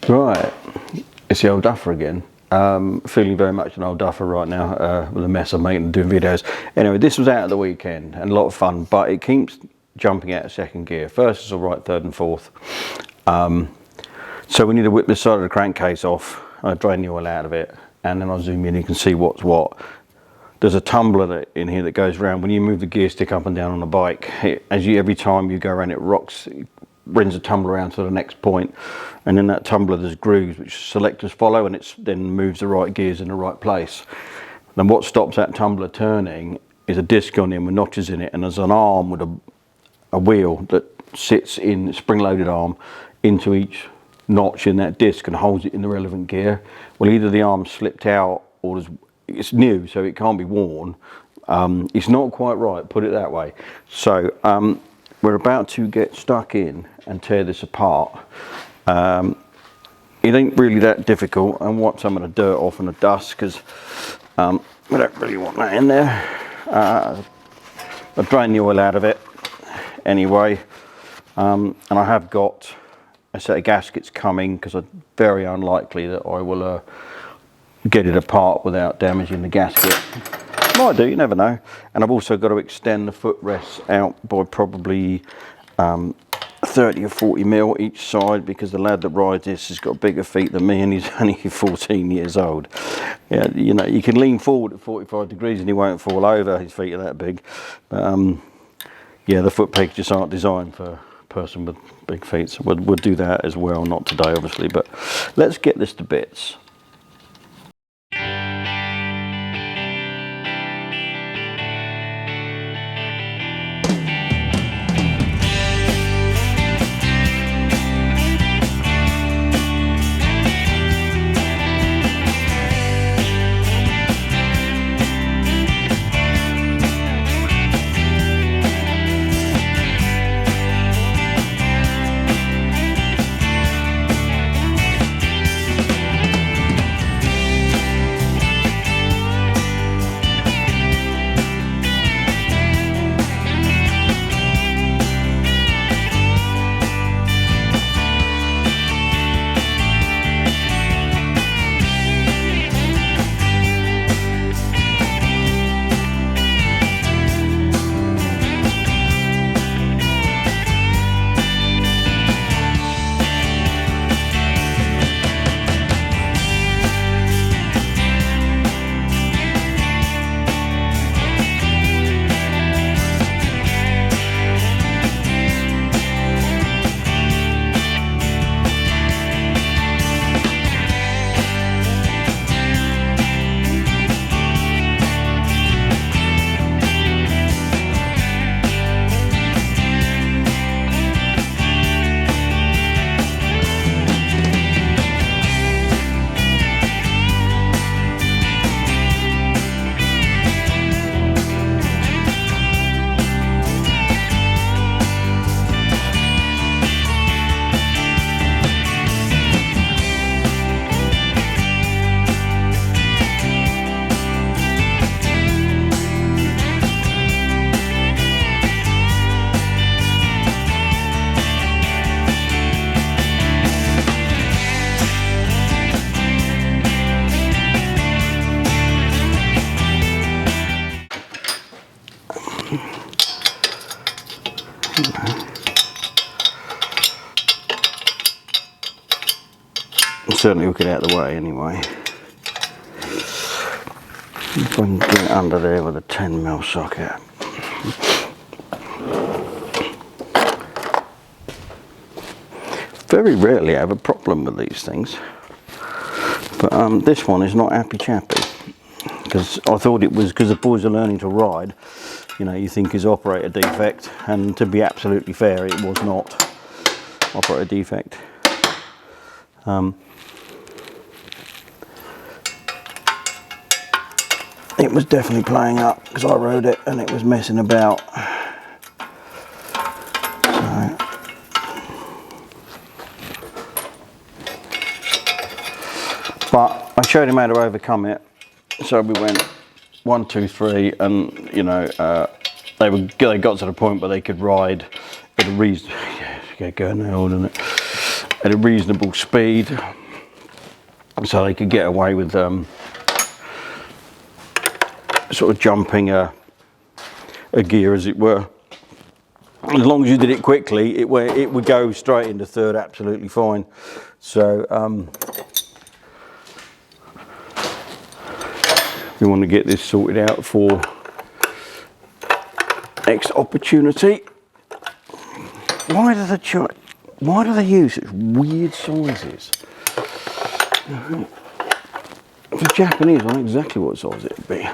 Right, it's the old duffer again. Feeling very much an old duffer right now with the mess I'm making doing videos. Anyway, this was out at the weekend and a lot of fun, but it keeps jumping out of second gear. First is all right, third and fourth. So we need to whip this side of the crankcase off. I drain the oil out of it, and then I'll zoom in, you can see what's what. There's a tumbler in here that goes around. When you move the gear stick up and down on the bike, every time you go around, it brings the tumbler around to the next point, and in that tumbler there's grooves which selectors follow, and it then moves the right gears in the right place. Then what stops that tumbler turning is a disc on him with notches in it, and there's an arm with a wheel that sits in a spring-loaded arm into each notch in that disc and holds it in the relevant gear. Well, either the arm slipped out or it's new, so it can't be worn. It's not quite right, put it that way. So we're about to get stuck in and tear this apart. It ain't really that difficult. I want some of the dirt off and the dust because we don't really want that in there. I've drained the oil out of it anyway, and I have got a set of gaskets coming because it's very unlikely that I will get it apart without damaging the gasket. Might do, you never know. And I've also got to extend the footrests out by probably 30 or 40 mil each side, because the lad that rides this has got bigger feet than me and he's only 14 years old. Yeah, you know, you can lean forward at 45 degrees and he won't fall over, his feet are that big. But yeah, the foot pegs just aren't designed for a person with big feet, so we'll do that as well. Not today obviously, but let's get this to bits. Certainly hook it out of the way anyway. If I can get it under there with a 10mm socket. Very rarely I have a problem with these things, but this one is not happy chappy, because I thought it was because the boys are learning to ride. You know, you think is operator defect, and to be absolutely fair, it was not operator defect. It was definitely playing up because I rode it and it was messing about. But I showed him how to overcome it. So we went 1, 2, 3, and you know they got to the point where they could ride at a reason. Yeah, go now, isn't it? at a reasonable speed, so they could get away with sort of jumping a gear, as it were. And as long as you did it quickly, it would go straight into third absolutely fine. So we want to get this sorted out for next opportunity. Why do they use such weird sizes? For Japanese, I know exactly what size it would be.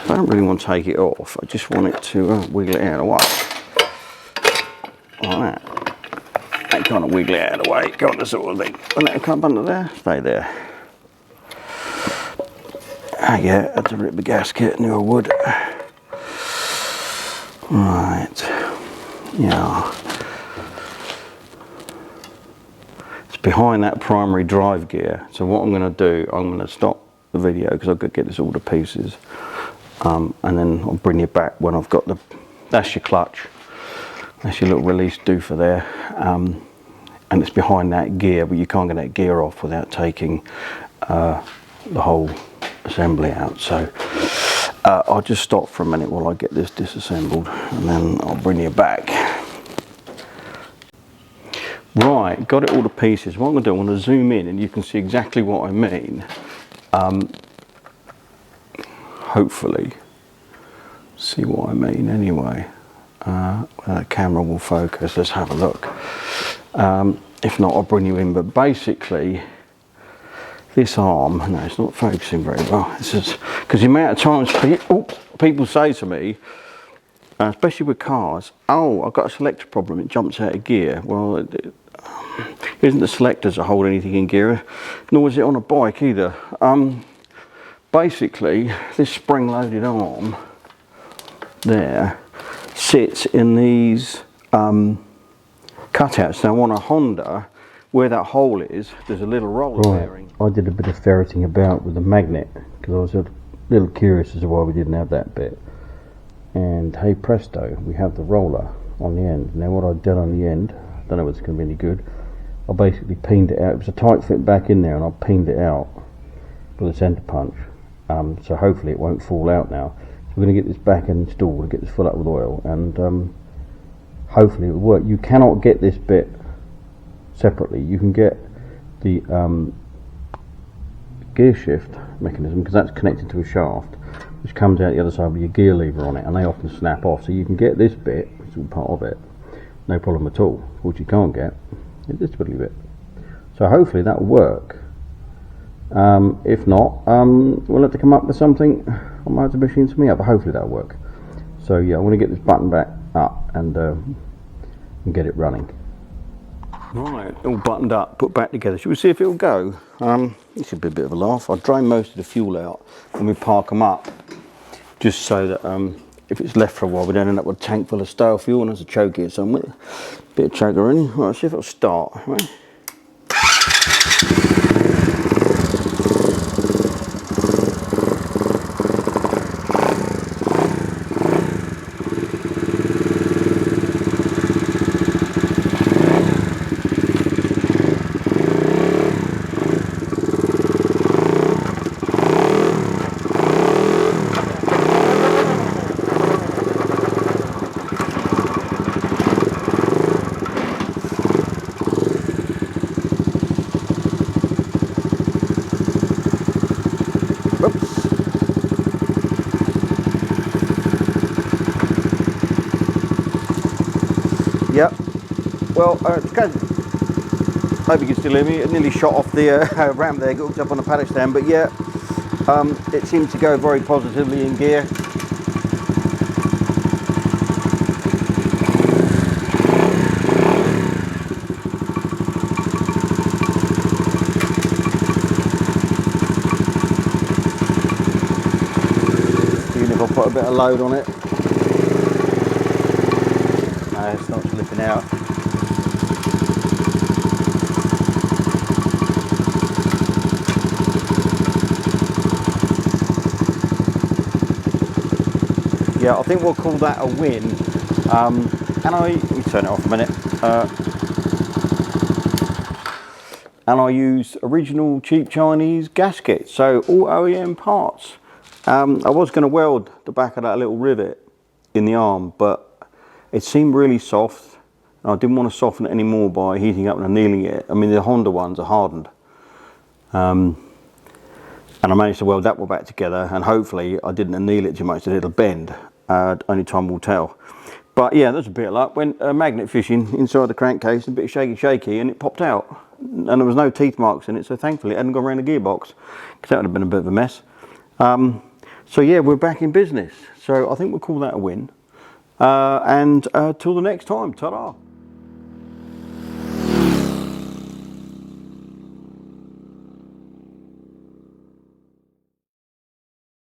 I don't really want to take it off. I just want it to wiggle it out of the way. Like that. That kind of wiggle it out of the way. Got the sort of thing. And let it come under there. Stay there. Ah, yeah, I had to rip the gasket. Knew I would. Right. Yeah. It's behind that primary drive gear. So what I'm going to do, I'm going to stop the video because I've got to get this all to pieces. And then I'll bring you back when I've got that's your clutch, that's your little release doofer there, and it's behind that gear, but you can't get that gear off without taking the whole assembly out. So I'll just stop for a minute while I get this disassembled, and then I'll bring you back. Right, got it all to pieces. What I'm going to do, I want to zoom in and you can see exactly what I mean. Hopefully see what I mean anyway. The camera will focus. Let's have a look. If not, I'll bring you in. But basically, this arm, no, it's not focusing very well. This is because the amount of times people say to me, especially with cars, oh, I've got a selector problem, it jumps out of gear. Well, it isn't the selectors that hold anything in gear, nor is it on a bike either. Basically, this spring-loaded arm there sits in these cutouts. Now on a Honda, where that hole is, there's a little roller bearing. I did a bit of ferreting about with the magnet because I was a little curious as to why we didn't have that bit. And hey presto, we have the roller on the end. Now what I've done on the end, I don't know if it's going to be any good, I basically peened it out. It was a tight fit back in there and I peened it out with a centre punch. So hopefully it won't fall out now. So we're going to get this back installed and get this full up with oil, and hopefully it will work. You cannot get this bit separately. You can get the gear shift mechanism because that's connected to a shaft which comes out the other side with your gear lever on it, and they often snap off. So you can get this bit, which is all part of it, no problem at all. What you can't get is this little bit. So hopefully that will work. If not, we'll have to come up with something on my Mitsubishi to me up, but hopefully that'll work. So yeah, I want to get this button back up and get it running. Right, all buttoned up, put back together. Should we see if it'll go? This should be a bit of a laugh. I'll drain most of the fuel out when we park them up, just so that if it's left for a while, we don't end up with a tank full of stale fuel and there's a choke here somewhere. Bit of choker in. Right, let's see if it'll start. Right. Yep. Well, hope you can still hear me. It nearly shot off the ramp there, got hooked up on the paddock stand, but yeah, it seems to go very positively in gear. Even if I put a bit of load on it. No, it's not slipping out. yeah, I think we'll call that a win. And let me turn it off a minute. And I use original cheap Chinese gaskets, so all OEM parts. I was going to weld the back of that little rivet in the arm, but it seemed really soft. And I didn't want to soften it anymore by heating up and annealing it. I mean, the Honda ones are hardened. And I managed to weld that one back together, and hopefully I didn't anneal it too much that it'll bend. Only time will tell. But yeah, that's a bit of luck. Went magnet fishing inside the crankcase, a bit shaky, and it popped out. And there was no teeth marks in it, so thankfully it hadn't gone around the gearbox, because that would have been a bit of a mess. So yeah, we're back in business. So I think we'll call that a win. And till the next time, ta-da.